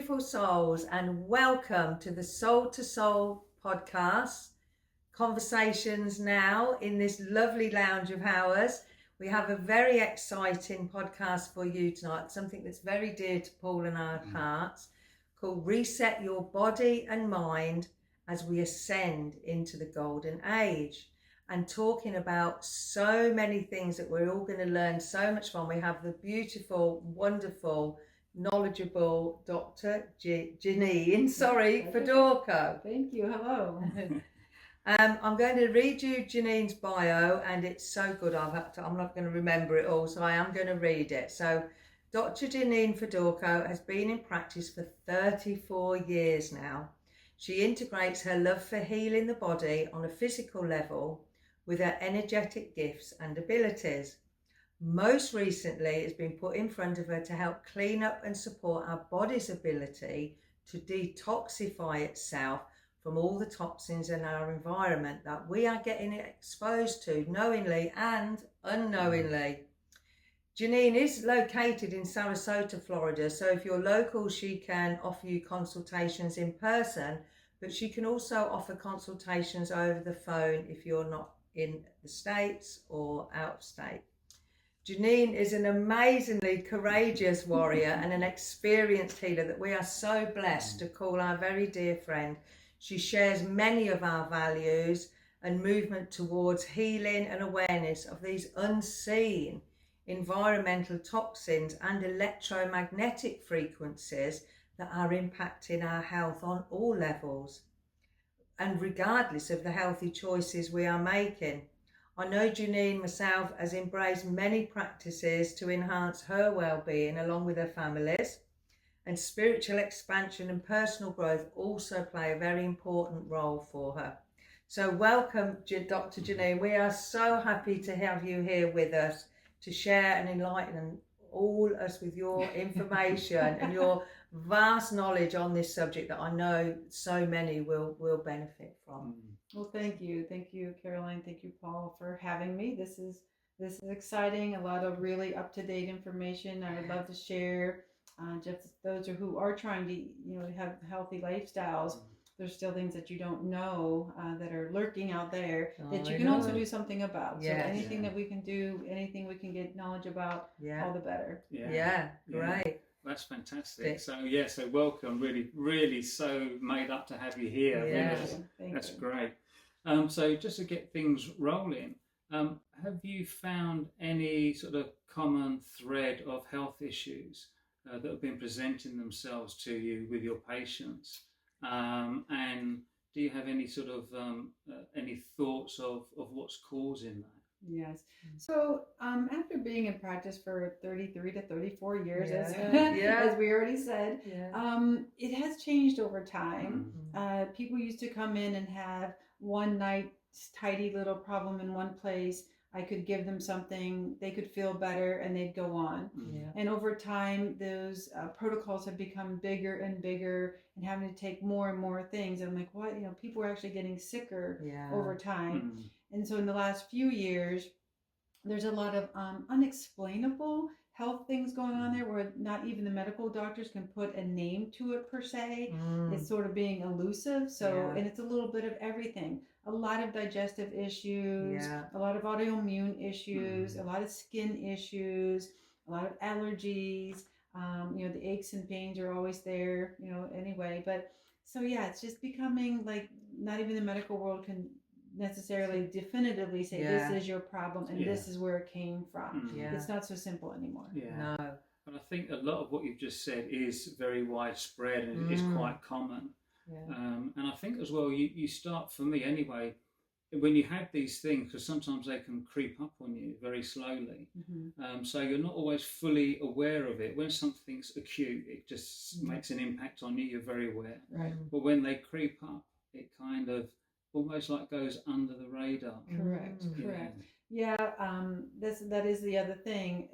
beautiful souls, and welcome to the Soul to Soul podcast. Conversations now in this lovely lounge of ours. We have a very exciting podcast for you tonight, something that's very dear to Paul and our hearts, called Reset Your Body and Mind as we ascend into the Golden Age. And talking about so many things that we're all going to learn so much from. We have the beautiful, wonderful, knowledgeable Dr. Jeanine Fedorko. Thank you. Hello. I'm going to read you Janine's bio, and it's so good I'm not going to remember it all, so I am going to read it. So Dr. Jeanine Fedorko has been in practice for 34 years now. She integrates her love for healing the body on a physical level with her energetic gifts and abilities. Most recently, it's been put in front of her to help clean up and support our body's ability to detoxify itself from all the toxins in our environment that we are getting exposed to knowingly and unknowingly. Jeanine is located in Sarasota, Florida, so if you're local, she can offer you consultations in person, but she can also offer consultations over the phone if you're not in the States or out of state. Jeanine is an amazingly courageous warrior and an experienced healer that we are so blessed to call our very dear friend. She shares many of our values and movement towards healing and awareness of these unseen environmental toxins and electromagnetic frequencies that are impacting our health on all levels and regardless of the healthy choices we are making. I know Jeanine myself has embraced many practices to enhance her well-being along with her families, and spiritual expansion and personal growth also play a very important role for her. So welcome, Dr. Jeanine. We are so happy to have you here with us to share and enlighten all us with your information and your vast knowledge on this subject that I know so many will benefit from. Well, thank you, Caroline. Thank you, Paul, for having me. This is exciting. A lot of really up to date information. I would love to share. Just those who are trying to have healthy lifestyles. There's still things that you don't know that are lurking out there that you can also do something about. Yes. So anything that we can do, anything we can get knowledge about, all the better. Yeah, great. That's fantastic. So welcome. Really, really so made up to have you here. Yeah. That's great. So just to get things rolling, have you found any sort of common thread of health issues that have been presenting themselves to you with your patients? And do you have any sort of any thoughts of what's causing that? Yes. So after being in practice for 33 to 34 years, as we already said, it has changed over time. People used to come in and have one night tidy little problem in one place. I could give them something, they could feel better, and they'd go on. And over time, those protocols have become bigger and bigger and having to take more and more things. I'm like, what? People are actually getting sicker over time. And so in the last few years, there's a lot of unexplainable health things going on there where not even the medical doctors can put a name to it per se. It's sort of being elusive. So, and it's a little bit of everything. A lot of digestive issues, a lot of autoimmune issues, a lot of skin issues, a lot of allergies. The aches and pains are always there, anyway. But so, it's just becoming like not even the medical world can necessarily definitively say this is your problem and this is where it came from. It's not so simple anymore. No. But I think a lot of what you've just said is very widespread and is quite common. And I think as well, you start, for me anyway, when you have these things, because sometimes they can creep up on you very slowly. So you're not always fully aware of it. When something's acute, it just makes an impact on you. You're very aware. Right. But when they creep up, it kind of almost like goes under the radar. Correct. That is the other thing.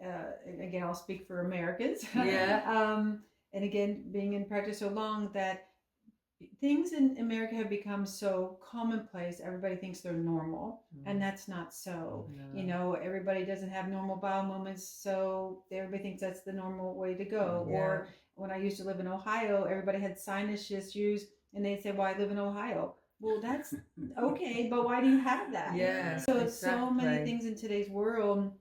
And again, I'll speak for Americans. And again, being in practice so long that things in America have become so commonplace. Everybody thinks they're normal, and that's not so. No. Everybody doesn't have normal bowel movements, so everybody thinks that's the normal way to go. Yeah. Or when I used to live in Ohio, everybody had sinus issues, and they'd say, "Well, I live in Ohio." Well, that's okay, but why do you have that? Yeah. So exactly. So many things in today's world,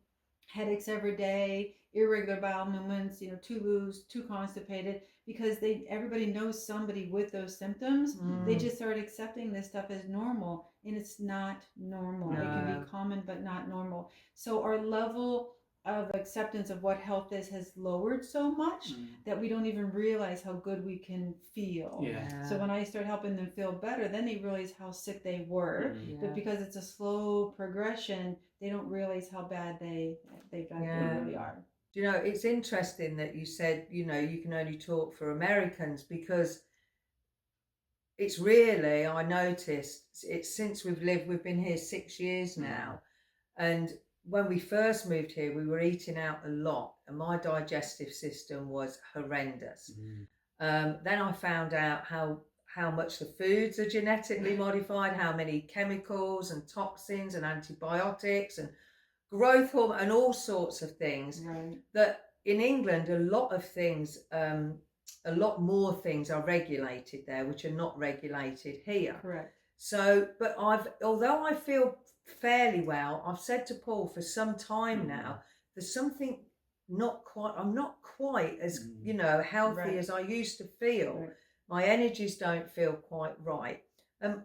headaches every day, irregular bowel movements, too loose, too constipated, because everybody knows somebody with those symptoms. They just start accepting this stuff as normal, and it's not normal. No. It can be common but not normal. So our level of acceptance of what health is has lowered so much that we don't even realize how good we can feel. Yeah. So when I start helping them feel better, then they realize how sick they were. But because it's a slow progression, they don't realize how bad they really are. It's interesting that you said, you can only talk for Americans, because it's really, I noticed, it's since we've been here 6 years now. And when we first moved here, we were eating out a lot, and my digestive system was horrendous. Then I found out how much the foods are genetically modified, how many chemicals and toxins and antibiotics and growth hormone and all sorts of things. Right. That in England, a lot of things, a lot more things are regulated there, which are not regulated here. Correct. So, but although I feel fairly well, I've said to Paul for some time now, there's something I'm not quite as, healthy as I used to feel. Right. My energies don't feel quite right.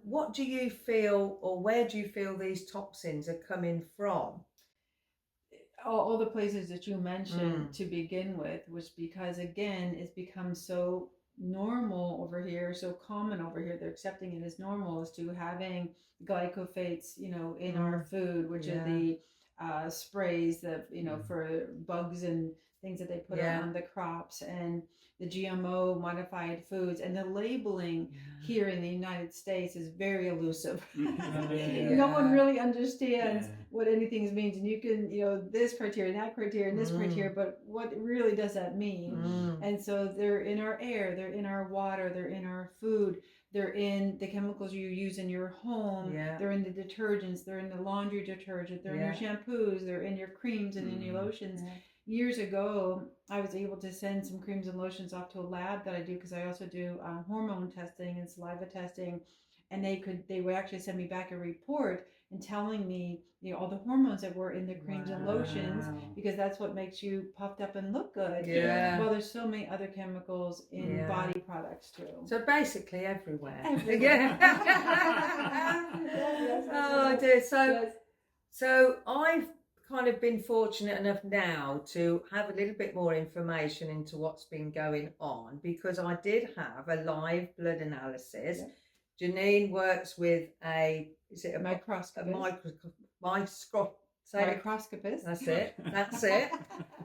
What do you feel, or where do you feel these toxins are coming from? All the places that you mentioned to begin with, was because, again, it's become so normal over here, so common over here. They're accepting it as normal, as to having glycophates, in our food, which are the sprays that, for bugs and things that they put on the crops, and the GMO modified foods, and the labeling here in the United States is very elusive. No one really understands what anything means, and you can, this criteria, that criteria, and this criteria, but what really does that mean? And so they're in our air, they're in our water, they're in our food, they're in the chemicals you use in your home, they're in the detergents, they're in the laundry detergent, they're in your shampoos, they're in your creams and in your lotions. Years ago, I was able to send some creams and lotions off to a lab that I do, because I also do hormone testing and saliva testing, and they would actually send me back a report and telling me, all the hormones that were in the creams and lotions, because that's what makes you puffed up and look good. Yeah. Well, there's so many other chemicals in body products too. So basically everywhere. Yes, oh dear. So I've kind of been fortunate enough now to have a little bit more information into what's been going on, because I did have a live blood analysis. Jeanine works with a microscopist. Microscopist. That's it.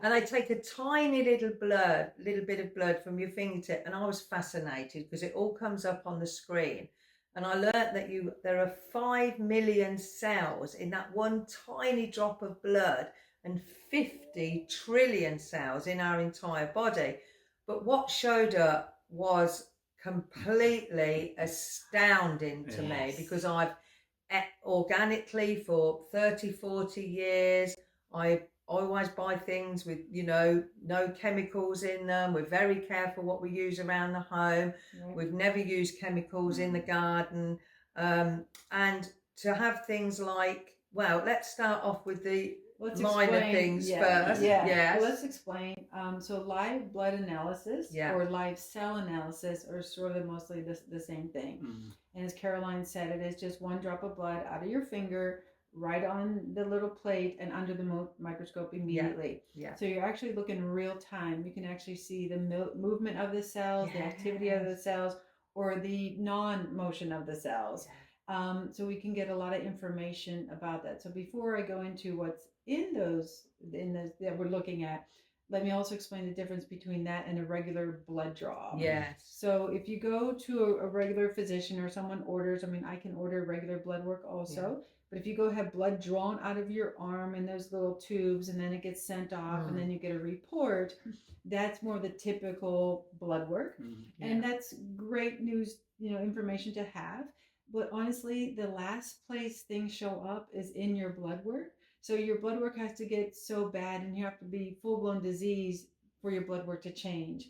And they take a tiny little bit of blood from your fingertip, and I was fascinated because it all comes up on the screen. And I learnt that there are 5 million cells in that one tiny drop of blood, and 50 trillion cells in our entire body. But what showed up was completely astounding to me, because I've ate organically for 30, 40 years. I always buy things with, no chemicals in them. We're very careful what we use around the home. Right. We've never used chemicals in the garden. And to have things like, well, let's start off with the minor things first. Yeah. Yes. Well, let's explain. So live blood analysis or live cell analysis are sort of mostly the same thing. And as Caroline said, it is just one drop of blood out of your finger, right on the little plate and under the microscope immediately. Yeah. So you're actually looking real time. You can actually see the movement of the cells, the activity of the cells, or the non-motion of the cells. So we can get a lot of information about that. So before I go into what's in those that we're looking at, let me also explain the difference between that and a regular blood draw. Yes. So if you go to a regular physician, or someone orders, I can order regular blood work also. But if you go have blood drawn out of your arm in those little tubes and then it gets sent off and then you get a report, that's more the typical blood work. And that's great news, information to have. But honestly, the last place things show up is in your blood work. So your blood work has to get so bad and you have to be full-blown disease for your blood work to change.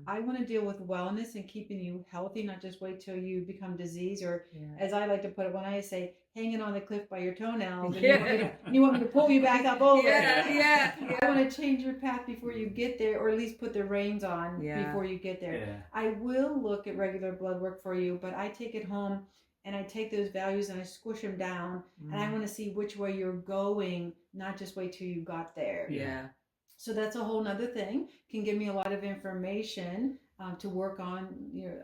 I want to deal with wellness and keeping you healthy, not just wait till you become diseased, or as I like to put it, when I say hanging on the cliff by your toenails, and you want me to pull you back up over. I want to change your path before you get there, or at least put the reins on before you get there. I will look at regular blood work for you, but I take it home and I take those values and I squish them down, and I want to see which way you're going, not just wait till you got there. So that's a whole nother thing. Can give me a lot of information to work on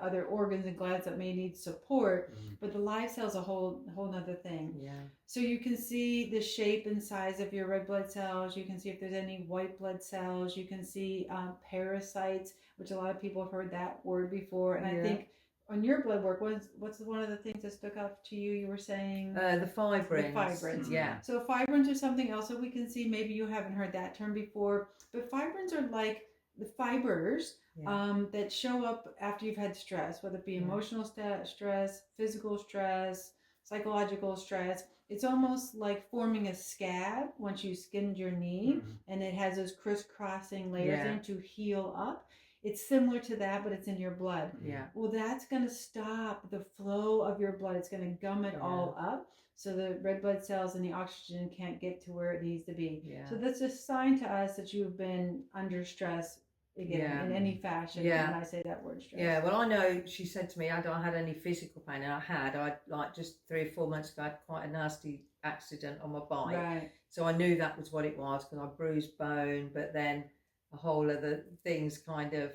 other organs and glands that may need support. But the live cell's a whole nother thing. So you can see the shape and size of your red blood cells. You can see if there's any white blood cells. You can see parasites, which a lot of people have heard that word before. And I think on your blood work, what's one of the things that stuck out to you? You were saying the fibrins. The fibrins, So fibrins are something else that we can see. Maybe you haven't heard that term before, but fibrins are like the fibers that show up after you've had stress, whether it be emotional stress, physical stress, psychological stress. It's almost like forming a scab once you skinned your knee, and it has those crisscrossing layers in to heal up. It's similar to that, but it's in your blood. Well, that's going to stop the flow of your blood. It's going to gum it all up, so the red blood cells and the oxygen can't get to where it needs to be. So that's a sign to us that you've been under stress again in any fashion. When I say that word, stress. Well, I know she said to me I don't had any physical pain, and I like just 3 or 4 months ago I had quite a nasty accident on my bike. So I knew that was what it was, because I bruised bone, but then a whole other things kind of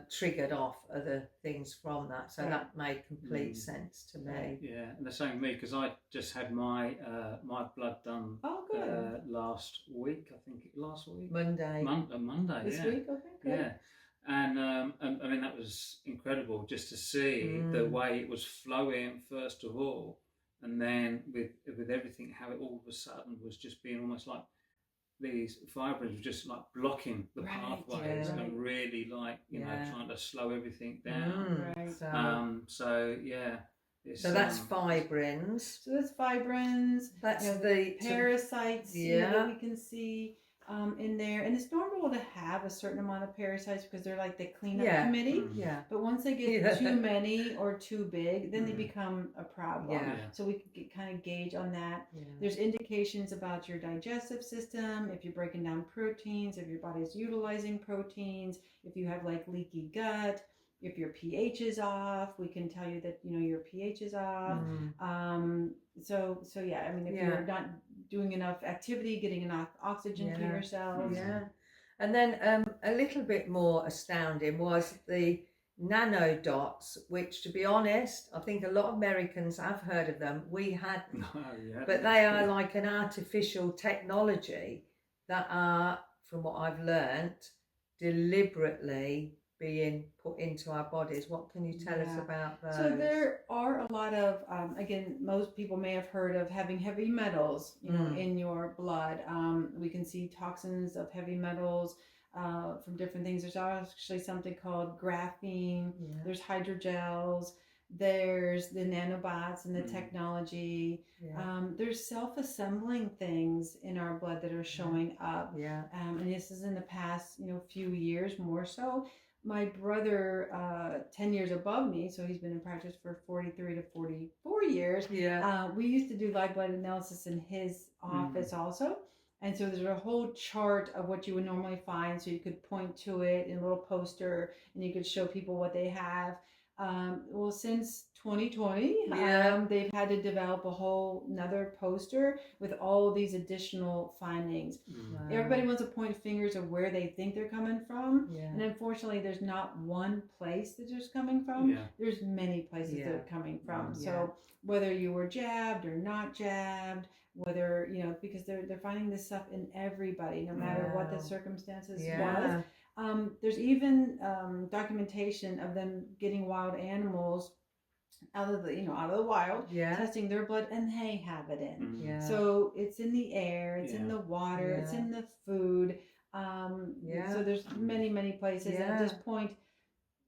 triggered off other things from that. So that made complete sense to me. And the same with me, because I just had my my blood done last week. I think last week. Monday. This week, okay. And I mean, that was incredible just to see the way it was flowing first of all, and then with everything, how it all of a sudden was just being almost like these fibrins were just like blocking the pathways and really like trying to slow everything down. So that's fibrins. So that's fibrins. That's the parasites that we can see in there. And it's normal to have a certain amount of parasites because they're like the cleanup committee. But once they get too many or too big, then they become a problem. So we can kind of gauge on that. There's indications about your digestive system, if you're breaking down proteins, if your body's utilizing proteins, if you have like leaky gut, if your pH is off, we can tell you that your pH is off. So I mean, if you're not doing enough activity, getting enough oxygen to your cells. And then a little bit more astounding was the nanodots, which, to be honest, I think a lot of Americans have heard of them. We hadn't. But they are like an artificial technology that are, from what I've learnt, deliberately being put into our bodies. What can you tell us about those? So there are a lot of, again, most people may have heard of having heavy metals, in your blood. We can see toxins of heavy metals from different things. There's actually something called graphene. There's hydrogels. There's the nanobots and the technology. There's self-assembling things in our blood that are showing up. And this is in the past, few years more so. My brother, 10 years above me, so he's been in practice for 43 to 44 years. We used to do live blood analysis in his office also. And so there's a whole chart of what you would normally find. So you could point to it in a little poster and you could show people what they have. Well, since 2020, they've had to develop a whole another poster with all these additional findings. Everybody wants to point fingers of where they think they're coming from. And unfortunately, there's not one place that they're coming from. There's many places they're coming from. So whether you were jabbed or not jabbed, whether, because they're finding this stuff in everybody, no matter what the circumstances was. There's even documentation of them getting wild animals out of the wild, testing their blood, and they have it in. Yeah. So it's in the air, it's in the water, it's in the food. So there's many places. At this point,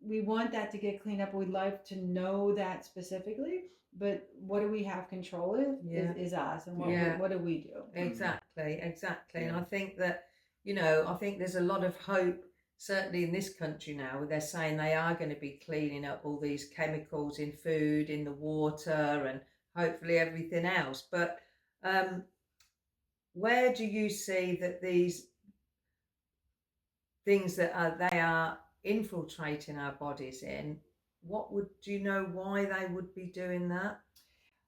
we want that to get cleaned up. We'd like to know that specifically, but what do we have control of is us, and what do we do? Exactly. And I think that, I think there's a lot of hope, certainly in this country now, where they're saying they are going to be cleaning up all these chemicals in food, in the water, and hopefully everything else. But where do you see that these things that they are infiltrating our bodies in, do you know why they would be doing that?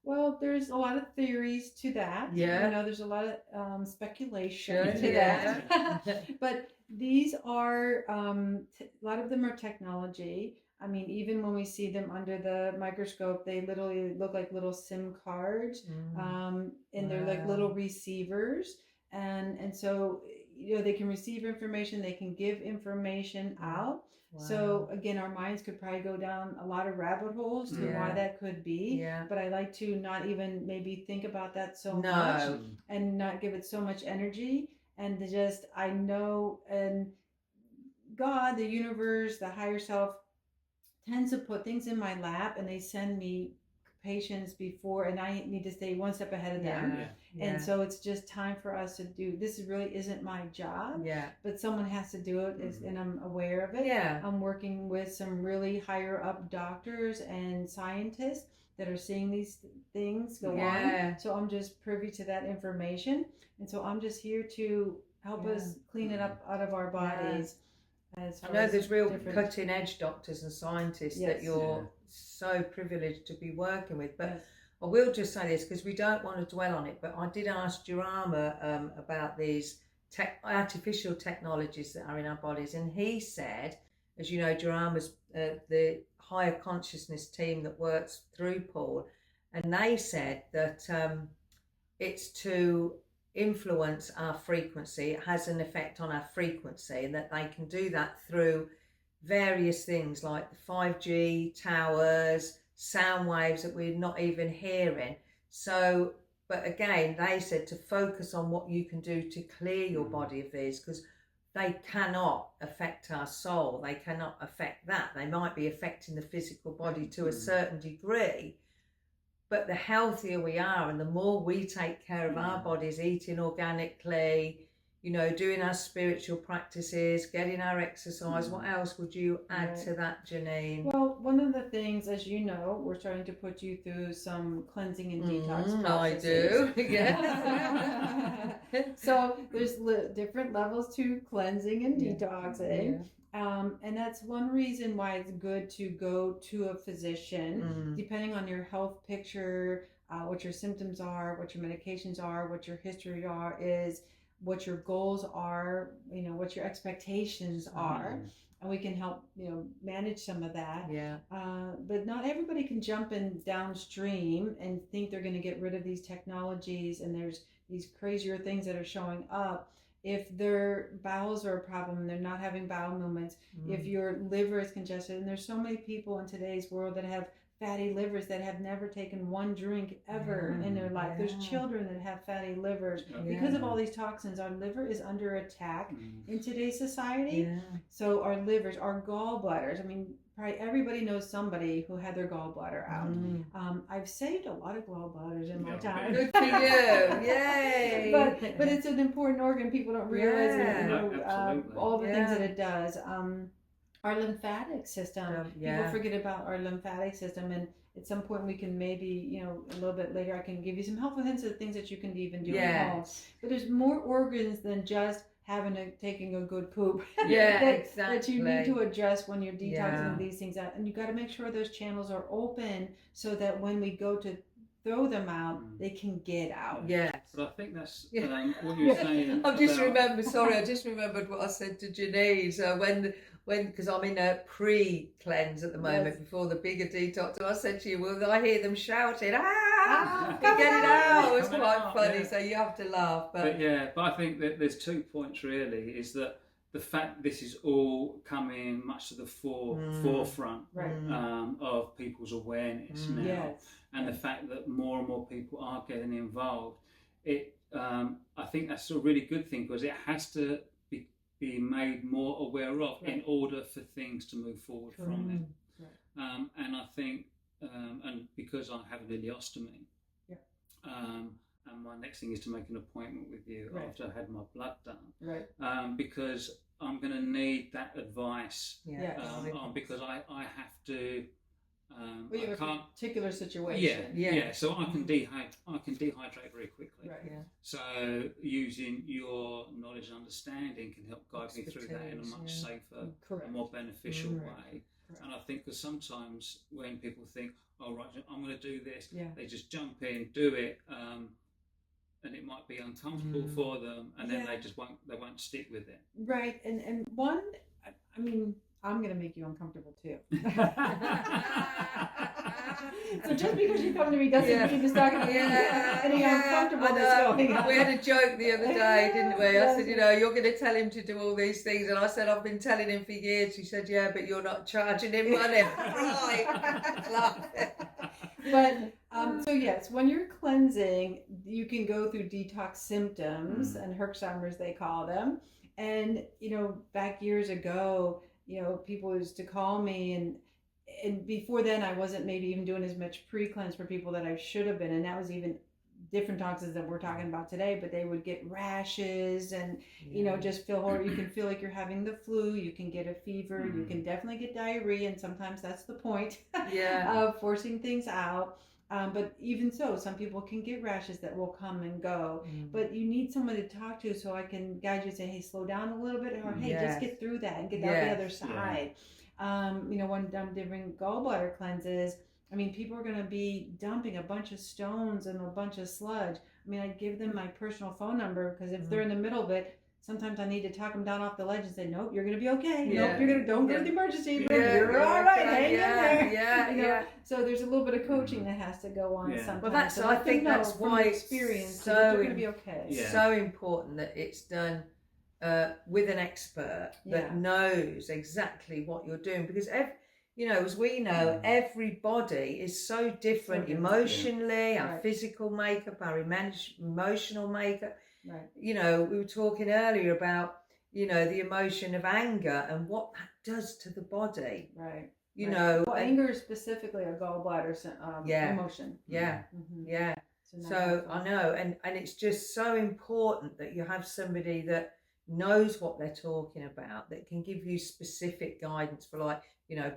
Well, there's a lot of theories to that. There's a lot of speculation to that. But these are, a lot of them are technology. I mean, even when we see them under the microscope, they literally look like little SIM cards, and they're like little receivers. And so, they can receive information, they can give information out. Wow. So again, our minds could probably go down a lot of rabbit holes to why that could be. But I like to not even maybe think about that so much, and not give it so much energy, and to just, I know, and God, the universe, the higher self tends to put things in my lap, and they send me patients before, and I need to stay one step ahead of them. And so it's just time for us to do this. Really isn't my job, but someone has to do it, and I'm aware of it. I'm working with some really higher up doctors and scientists that are seeing these things go on. So I'm just privy to that information, and so I'm just here to help us clean it up out of our bodies. I know there's real cutting edge doctors and scientists that you're so privileged to be working with. But I will just say this, because we don't want to dwell on it, but I did ask Jurama about these artificial technologies that are in our bodies, and he said, as you know, Jurama's the higher consciousness team that works through Paul, and they said that it's to influence our frequency. It has an effect on our frequency, and that they can do that through various things like the 5G towers, sound waves that we're not even hearing. So, but again, they said to focus on what you can do to clear your body of these, because they cannot affect our soul. They cannot affect that. They might be affecting the physical body to a certain degree, but the healthier we are, and the more we take care of our bodies, eating organically, doing our spiritual practices, getting our exercise. What else would you add to that, Jeanine? Well, one of the things, as you know, we're starting to put you through some cleansing and detox processes. I do, yeah. So there's different levels to cleansing and detoxing. And that's one reason why it's good to go to a physician, depending on your health picture, what your symptoms are, what your medications are, what your history is, what your goals are, what your expectations are. And we can help, manage some of that. But not everybody can jump in downstream and think they're going to get rid of these technologies, and there's these crazier things that are showing up. If their bowels are a problem and they're not having bowel movements, if your liver is congested, and there's so many people in today's world that have fatty livers that have never taken one drink ever in their life. There's children that have fatty livers because of all these toxins. Our liver is under attack in today's society. So our livers, our gallbladders, I mean, probably everybody knows somebody who had their gallbladder out. I've saved a lot of gallbladders in my time. Good for you. Yay. But it's an important organ. People don't realize all the things that it does. Our lymphatic system, people forget about our lymphatic system, and at some point we can maybe, a little bit later, I can give you some helpful hints of things that you can even do at home. But there's more organs than just taking a good poop that you need to address when you're detoxing these things out. And you got to make sure those channels are open so that when we go to throw them out, they can get out. But I think that's what you're saying. I just remembered what I said to Jeanine. So because I'm in a pre-cleanse at the moment before the bigger detox, and I said to you, well, I hear them shouting, get it out. It's quite funny, so you have to laugh. But I think that there's 2 points really, is that the fact this is all coming much to the forefront of people's awareness now, and the fact that more and more people are getting involved, I think that's a really good thing, because it has to be made more aware of in order for things to move forward from it. And I think, and because I have an ileostomy, and my next thing is to make an appointment with you after I had my blood done, because I'm going to need that advice, because I have to. Well, you have a particular situation. So I can dehydrate very quickly. So using your knowledge and understanding can help guide me through that in a much safer and more beneficial way. And I think that sometimes when people think, "Oh, right, I'm going to do this," they just jump in, do it, and it might be uncomfortable for them, and then they won't stick with it. Right, and one, I mean, I'm going to make you uncomfortable too. So just because you come to me doesn't mean it's not going to be any uncomfortableness going on. We had a joke the other day, didn't we? I said, you're going to tell him to do all these things, and I said, I've been telling him for years. She said, yeah, but you're not charging him money. But so yes, when you're cleansing, you can go through detox symptoms and Herxheimer's, they call them. And back years ago, people used to call me, and before then I wasn't maybe even doing as much pre-cleanse for people that I should have been, and that was even different toxins that we're talking about today, but they would get rashes and just feel horrible. You can feel like you're having the flu, you can get a fever, you can definitely get diarrhea, and sometimes that's the point of forcing things out. But even so, some people can get rashes that will come and go. But you need someone to talk to, so I can guide you and say, hey, slow down a little bit, or hey, just get through that and get out the other side. When I'm doing gallbladder cleanses, I mean, people are going to be dumping a bunch of stones and a bunch of sludge. I mean, I give them my personal phone number, because if they're in the middle of it, sometimes I need to talk them down off the ledge and say, nope, you're going to be okay. Nope, don't go to the emergency room. You're all right. Hang in there. So there's a little bit of coaching that has to go on sometimes. Well, I think that's why experience, so you're going to be okay. So important that it's done with an expert that knows exactly what you're doing, because as we know, everybody is so different emotionally, our physical makeup, our emotional makeup. Right. We were talking earlier about, the emotion of anger and what that does to the body. Right. Well, anger is specifically a gallbladder emotion. So I know, and it's just so important that you have somebody that knows what they're talking about, that can give you specific guidance for, like,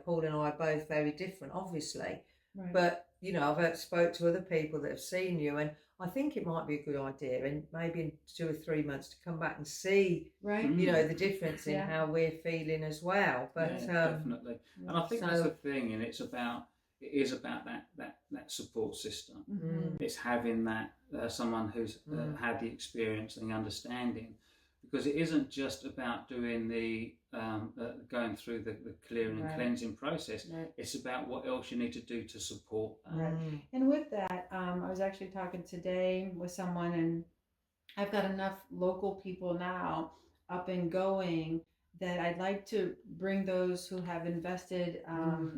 Paul and I are both very different, obviously. Right. But, I've spoke to other people that have seen you, and I think it might be a good idea, and maybe in 2 or 3 months to come back and see, the difference in how we're feeling as well. But definitely, and I think that's the thing, and it is about that support system. It's having that someone who's had the experience and the understanding, because it isn't just about doing the going through the clearing and cleansing process. It's about what else you need to do to support that. And with that, I was actually talking today with someone, and I've got enough local people now up and going that I'd like to bring those who have invested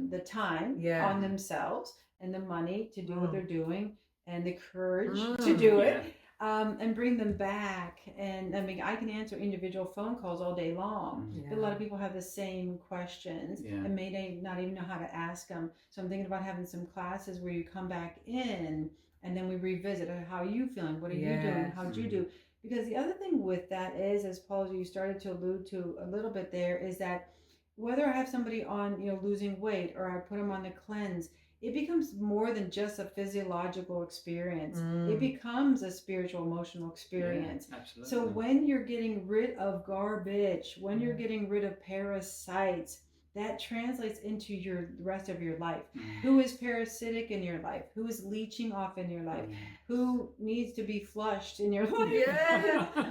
the time on themselves and the money to do what they're doing and the courage to do it. And bring them back. And I mean, I can answer individual phone calls all day long, but a lot of people have the same questions and may not even know how to ask them. So I'm thinking about having some classes where you come back in and then we revisit, how are you feeling? What are you doing? How'd you do? Because the other thing with that is, as Paul, you started to allude to a little bit there, is that whether I have somebody on, losing weight, or I put them on the cleanse, it becomes more than just a physiological experience. It becomes a spiritual, emotional experience. Absolutely. So when you're getting rid of garbage, when you're getting rid of parasites, that translates into the rest of your life. Who is parasitic in your life? Who is leaching off in your life? Who needs to be flushed in your life?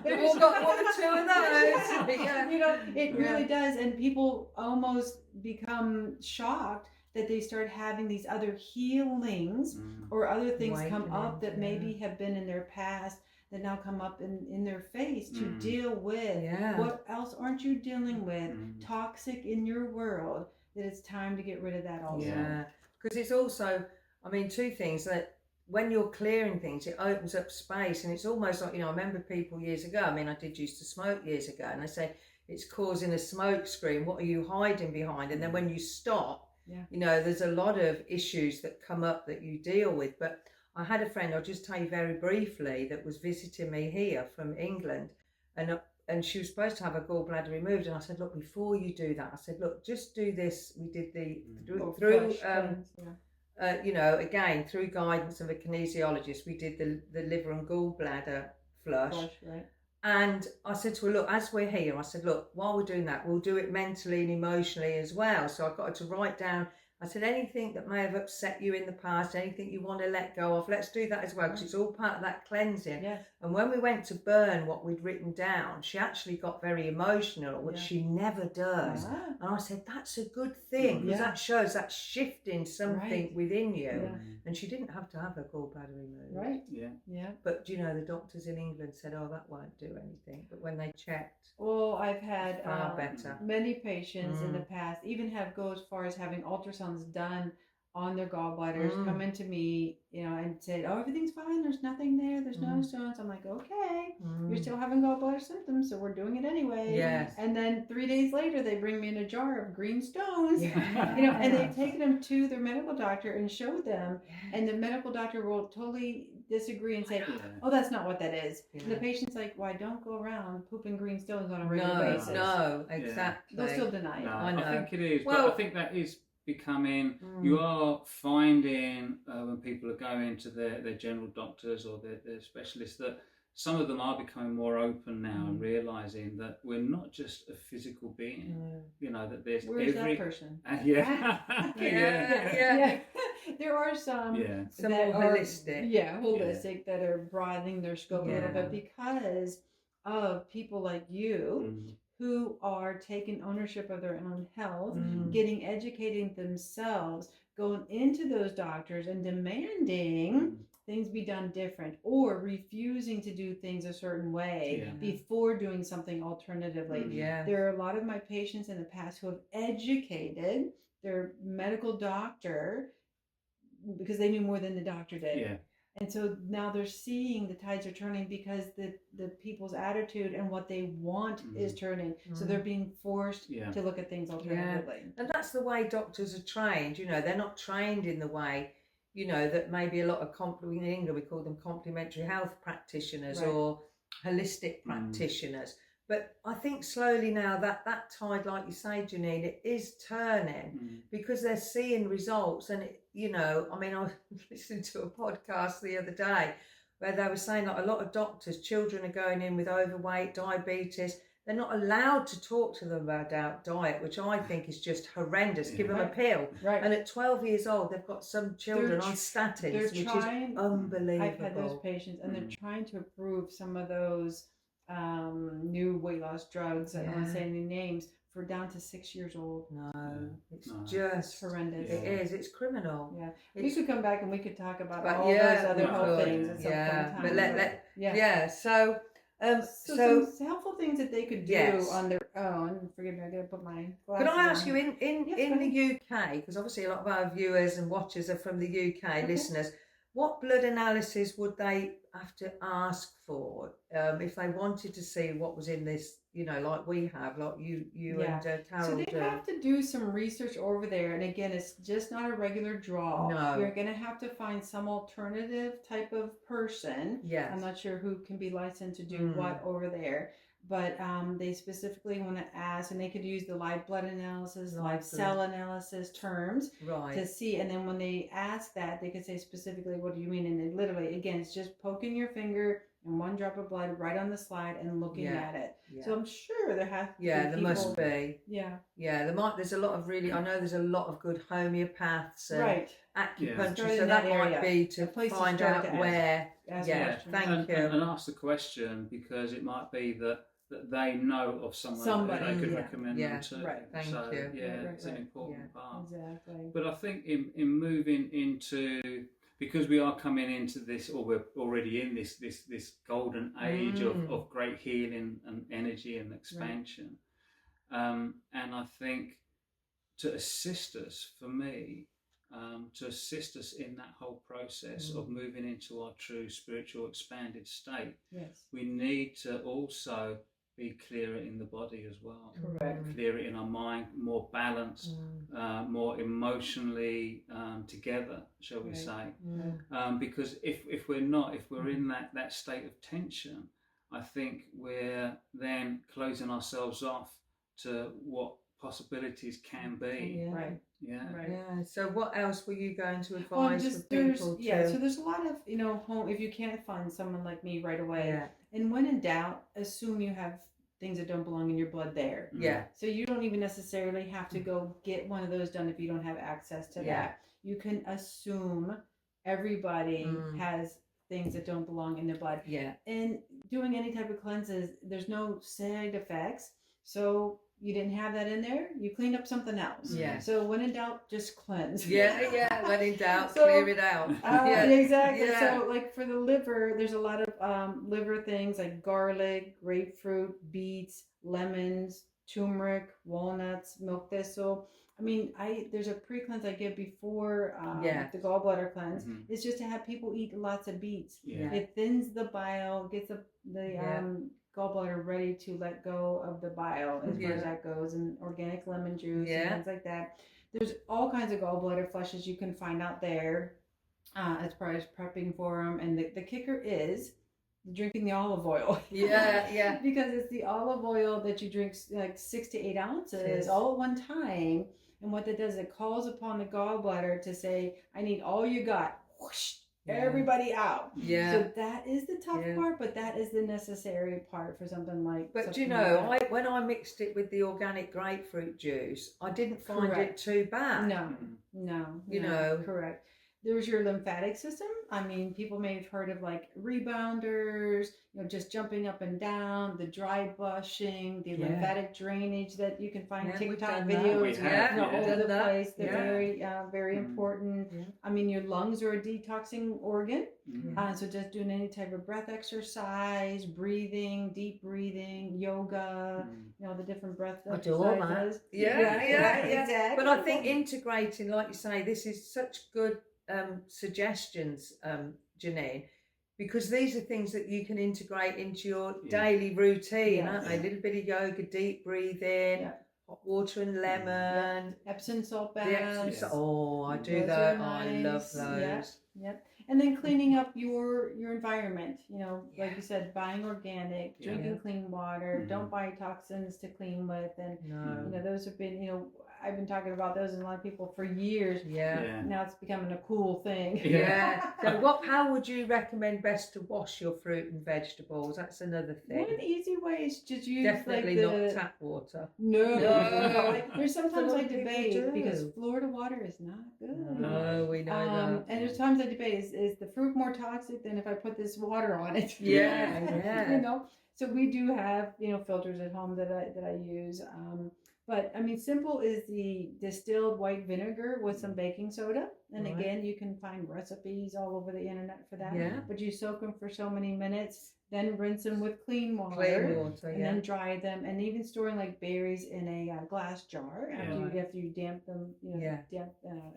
We've all got 1 or 2 of those. It really does. And people almost become shocked that they start having these other healings or other things come up that maybe have been in their past that now come up in their face to deal with what else aren't you dealing with toxic in your world, that it's time to get rid of that also. Yeah, because it's also, I mean, two things that when you're clearing things, it opens up space, and it's almost like, I remember people years ago, I mean, I did used to smoke years ago, and they say, it's causing a smoke screen, what are you hiding behind? And then when you stop, there's a lot of issues that come up that you deal with. But I had a friend, I'll just tell you very briefly, that was visiting me here from England, and she was supposed to have her gallbladder removed, and I said, look, before you do that, I said, look, just do this. We did again, through guidance of a kinesiologist, we did the liver and gallbladder flush. Right. And I said to her, look, as we're here, I said, look, while we're doing that, we'll do it mentally and emotionally as well. So I got her to write down, I said, anything that may have upset you in the past, anything you want to let go of, let's do that as well, because it's all part of that cleansing. Yes. And when we went to burn what we'd written down, she actually got very emotional, which she never does. And I said, that's a good thing, because that shows that's shifting something within you. Yeah. And she didn't have to have her gallbladder removed. Right. Yeah. But, the doctors in England said, oh, that won't do anything. But when they checked, well, I've had better. Many patients in the past even have go as far as having ultrasounds done on their gallbladders, come into me, and said, oh, everything's fine, there's nothing there, there's no stones. I'm like, okay, you're still having gallbladder symptoms, so we're doing it anyway. Yes. And then 3 days later, they bring me in a jar of green stones, and they've taken them to their medical doctor and showed them, and the medical doctor will totally disagree and say, oh, that's not what that is. And the patient's like, well, I don't go around pooping green stones on a regular basis. No, exactly. They'll still deny it. No, I know. I think it is, but I think that is becoming, you are finding when people are going to their general doctors or their specialists, that some of them are becoming more open now and realising that we're not just a physical being, that there's Where's that person? Yeah. There are some some that more are holistic. that are broadening their scope a little bit because of people like you who are taking ownership of their own health, getting educating themselves, going into those doctors and demanding things be done different, or refusing to do things a certain way before doing something alternatively. There are a lot of my patients in the past who have educated their medical doctor because they knew more than the doctor did. And so now they're seeing the tides are turning because the people's attitude and what they want is turning. So they're being forced to look at things alternatively. And that's the way doctors are trained. They're not trained in the way, that maybe a lot of in England we call them complementary health practitioners or holistic practitioners. But I think slowly now that tide, like you say, Jeanine, it is turning because they're seeing results. And, I was listening to a podcast the other day where they were saying that a lot of doctors, children are going in with overweight, diabetes. They're not allowed to talk to them about diet, which I think is just horrendous. Give them a pill. Right. And at 12 years old, they've got some children on statins, which is unbelievable. I've had those patients, and they're trying to approve some of those new weight loss drugs. I don't want to say any names. For down to 6 years old. No, it's just horrendous. It is. It's criminal. We could come back and we could talk about all those other health things at some point in time. So some helpful things that they could do on their own. Forgive me, I gotta put my glasses Could I ask on. you in the UK, because obviously a lot of our viewers and watchers are from the UK, listeners, what blood analysis would they have to ask for if they wanted to see what was in this, like we have, like you and Carol So they have to do some research over there. And again, it's just not a regular draw. No. You're going to have to find some alternative type of person. Yes. I'm not sure who can be licensed to do what over there. But they specifically want to ask, and they could use the live blood analysis, live cell analysis terms to see. And then when they ask that, they could say specifically, what do you mean? And they literally, again, it's just poking your finger and one drop of blood right on the slide and looking at it. So I'm sure there has to be there must be. Yeah, there's a lot of I know there's a lot of good homeopaths and acupuncture, so that might be to find out where. Thank you. And ask the question, because it might be that they know of someone that they could recommend them to. Thank you. It's an important part. Exactly. But I think in moving into because we are coming into this, or we're already in this golden age of great healing and energy and expansion. And I think to assist us, for me, to assist us in that whole process of moving into our true spiritual expanded state, we need to also be clearer in the body as well. Correct. Clearer in our mind, more balanced, more emotionally together, shall we say. Because if we're not, if we're in that state of tension, I think we're then closing ourselves off to what possibilities can be. Right. Yeah. So what else were you going to advise for people? So there's a lot of, home, if you can't find someone like me right away, and when in doubt, assume you have things that don't belong in your blood there. So you don't even necessarily have to go get one of those done if you don't have access to that. You can assume everybody has things that don't belong in their blood. And doing any type of cleanses, there's no side effects. So you didn't have that in there, you cleaned up something else. So when in doubt, just cleanse. When in doubt, clear it out. Exactly. So like for the liver, there's a lot of liver things like garlic, grapefruit, beets, lemons, turmeric, walnuts, milk thistle. I mean, there's a pre-cleanse I give before the gallbladder cleanse. It's just to have people eat lots of beets. It thins the bile, gets the gallbladder ready to let go of the bile as far as that goes, and organic lemon juice and things like that. There's all kinds of gallbladder flushes you can find out there as far as prepping for them. And the kicker is drinking the olive oil. Because it's the olive oil that you drink like 6 to 8 ounces all at one time. And what that does, it calls upon the gallbladder to say, I need all you got. Whoosh, everybody out. So that is the tough part, but that is the necessary part for something like. But something like when I mixed it with the organic grapefruit juice, I didn't find it too bad. No. Correct. There's your lymphatic system. I mean, people may have heard of like rebounders, just jumping up and down, the dry bushing, the lymphatic drainage that you can find TikTok videos all over the place. They're very important. I mean, your lungs are a detoxing organ. So just doing any type of breath exercise, breathing, deep breathing, yoga, the different breath exercises. I do all that. Exactly. But I think integrating, like you say, this is such good suggestions, Jeanine, because these are things that you can integrate into your daily routine, aren't they? A little bit of yoga, deep breathing, hot water and lemon, Epsom salt baths. I do those. I love those. And then cleaning up your environment, like you said, buying organic, drinking clean water, don't buy toxins to clean with, and those have been, I've been talking about those and a lot of people for years. Now it's becoming a cool thing. So how would you recommend best to wash your fruit and vegetables? That's another thing. One easy way is just use definitely not tap water. No. There's sometimes I debate because Florida water is not good. No, we know that. And there's times I debate is the fruit more toxic than if I put this water on it? So we do have filters at home that I use. But I mean, simple is the distilled white vinegar with some baking soda. And again, you can find recipes all over the internet for that. But you soak them for so many minutes, then rinse them with clean water, and then dry them. And even storing like berries in a glass jar after you damp them, get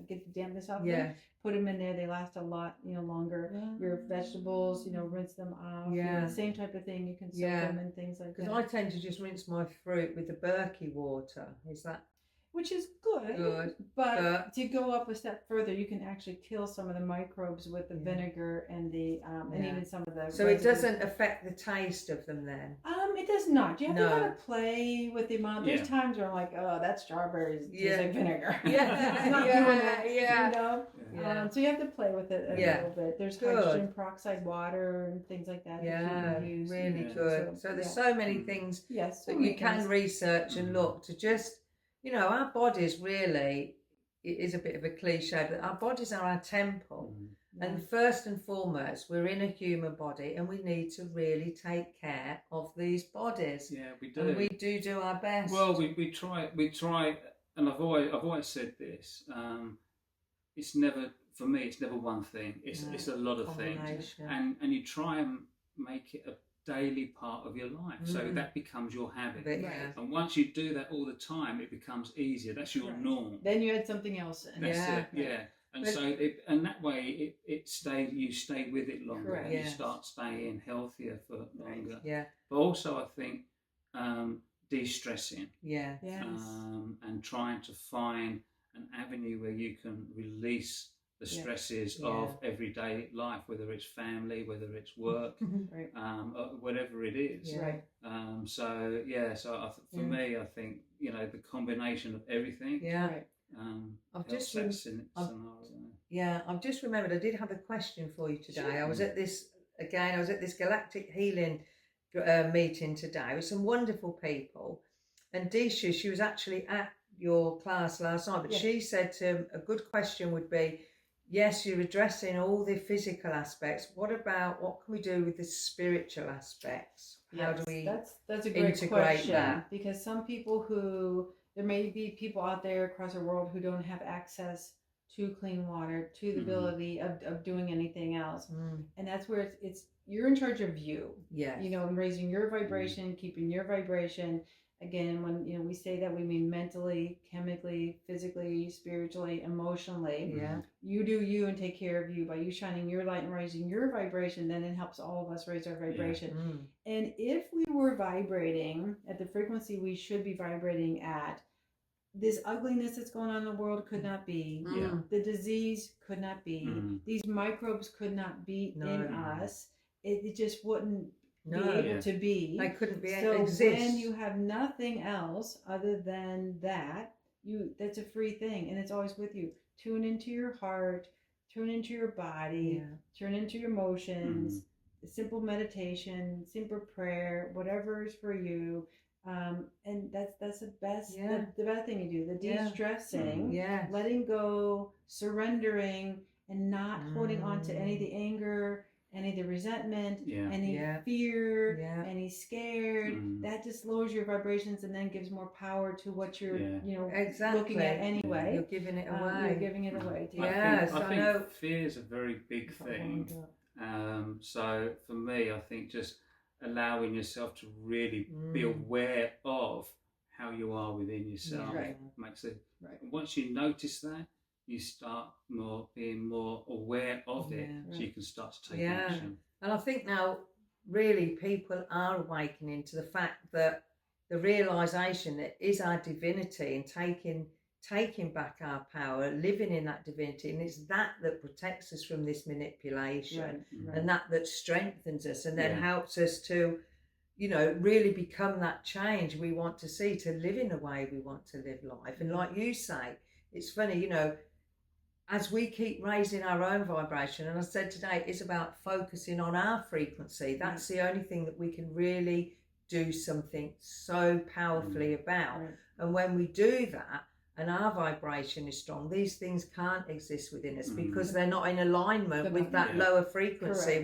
the dampness off them. Put them in there. They last a lot, longer. Your vegetables, rinse them off. The same type of thing. You can soak them and things like that. Because I tend to just rinse my fruit with the Berkey water. Is that? Which is good, but to go up a step further, you can actually kill some of the microbes with the vinegar and the and even some of the. So it doesn't affect the taste of them then. It does not. You have to kind of play with the amount. There's times where I'm like, oh, that strawberries tastes like vinegar. It's not doing that. So you have to play with it a little bit. There's hydrogen peroxide water and things like that. That you can use. Really good. So there's so many things that you can research and look to just. Our bodies really, it is a bit of a cliche, but our bodies are our temple. And first and foremost, we're in a human body and we need to really take care of these bodies. Yeah, we do. And we do our best. Well, we try, and I've always said this, it's never for me, it's never one thing. It's a lot of things, and you try and make it a daily part of your life, so that becomes your habit. And once you do that all the time, it becomes easier. That's your norm. Then you add something else in. That's it. Yeah. And so, and that way, you stay with it longer. And you start staying healthier for longer. Yeah. But also, I think de-stressing. Yeah. And trying to find an avenue where you can release the stresses of everyday life, whether it's family, whether it's work, whatever it is. So for me, I think the combination of everything. I've just remembered I did have a question for you today. I was at this Galactic Healing meeting today with some wonderful people, and Disha, she was actually at your class last night, but she said a good question would be, yes, you're addressing all the physical aspects. What can we do with the spiritual aspects? How do we that's a great question, because some people there may be people out there across the world who don't have access to clean water, to the ability of doing anything else. And that's where it's you're in charge of you. And raising your vibration, keeping your vibration. Again, when we say that, we mean mentally, chemically, physically, spiritually, emotionally. You do you and take care of you by you shining your light and raising your vibration. Then it helps all of us raise our vibration. And if we were vibrating at the frequency we should be vibrating at, this ugliness that's going on in the world could not be. The disease could not be. These microbes could not be in us. It just wouldn't be able to be. They couldn't be so exist. When you have nothing else other than that's a free thing, and it's always with you. Tune into your heart, tune into your body, tune into your emotions. Simple meditation, simple prayer, whatever is for you. And that's the best the best thing you do, the de-stressing, letting go, surrendering, and not holding on to any of the anger, any of the resentment, any fear, any scared. That just lowers your vibrations and then gives more power to what you're looking at anyway. You're giving it away. You're giving it away. I think fear is a very big thing. So for me, I think just allowing yourself to really be aware of how you are within yourself makes it. Once you notice that, you start being more aware of it, so you can start to take action. And I think now, really, people are awakening to the fact that the realization that is our divinity and taking back our power, living in that divinity, and it's that protects us from this manipulation, and that strengthens us, and then helps us to, really become that change we want to see, to live in the way we want to live life. And like you say, it's funny, as we keep raising our own vibration, and I said today, it's about focusing on our frequency. That's the only thing that we can really do something so powerfully about. And when we do that, and our vibration is strong, these things can't exist within us because they're not in alignment with that lower frequency.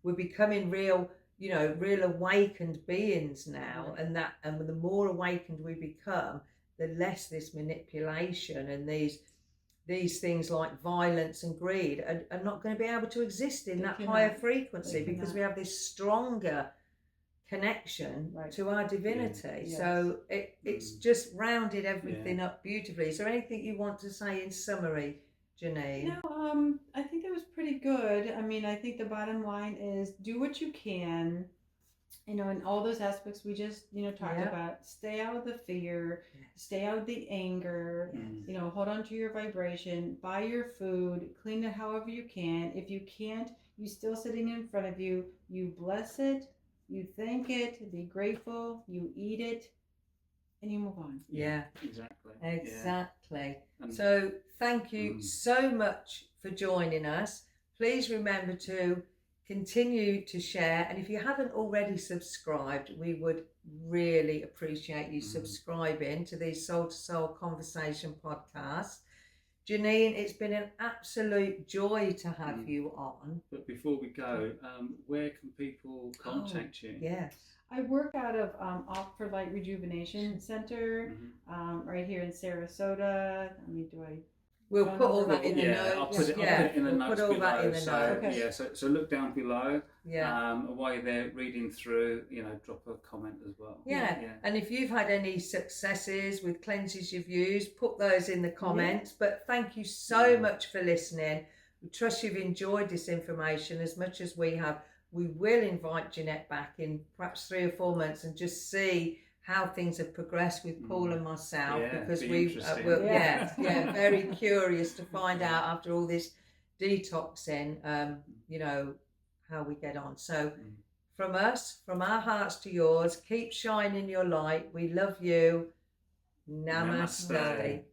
We're becoming real awakened beings now, and the more awakened we become, the less this manipulation and these things like violence and greed are not going to be able to exist in that higher frequency, because we have this stronger connection to our divinity. So it's just rounded everything up beautifully. Is there anything you want to say in summary, Jeanine? No, I think that was pretty good. I mean, I think the bottom line is do what you can, in all those aspects we just talked about. Stay out of the fear, stay out of the anger, hold on to your vibration, buy your food, clean it however you can. If you can't, you still sitting in front of you, you bless it, you thank it, be grateful, you eat it, and you move on. Exactly. So thank you so much for joining us. Please remember to continue to share, and if you haven't already subscribed, we would really appreciate you subscribing to these Soul to Soul Conversation podcasts. Jeanine, it's been an absolute joy to have you on. But before we go, where can people contact you? Yes. I work out of Off for Light Rejuvenation Center, right here in Sarasota. We'll put all that in the notes. I'll put it in the notes put all below. that in the notes. Okay. Yeah, so look down below. Yeah. While you're there reading through, drop a comment as well. Yeah. And if you've had any successes with cleanses you've used, put those in the comments. But thank you so much for listening. We trust you've enjoyed this information as much as we have. We will invite Jeanette back in perhaps 3 or 4 months and just see how things have progressed with Paul and myself, because we're very curious to find out after all this detoxing, how we get on. So from us, from our hearts to yours, keep shining your light. We love you. Namaste.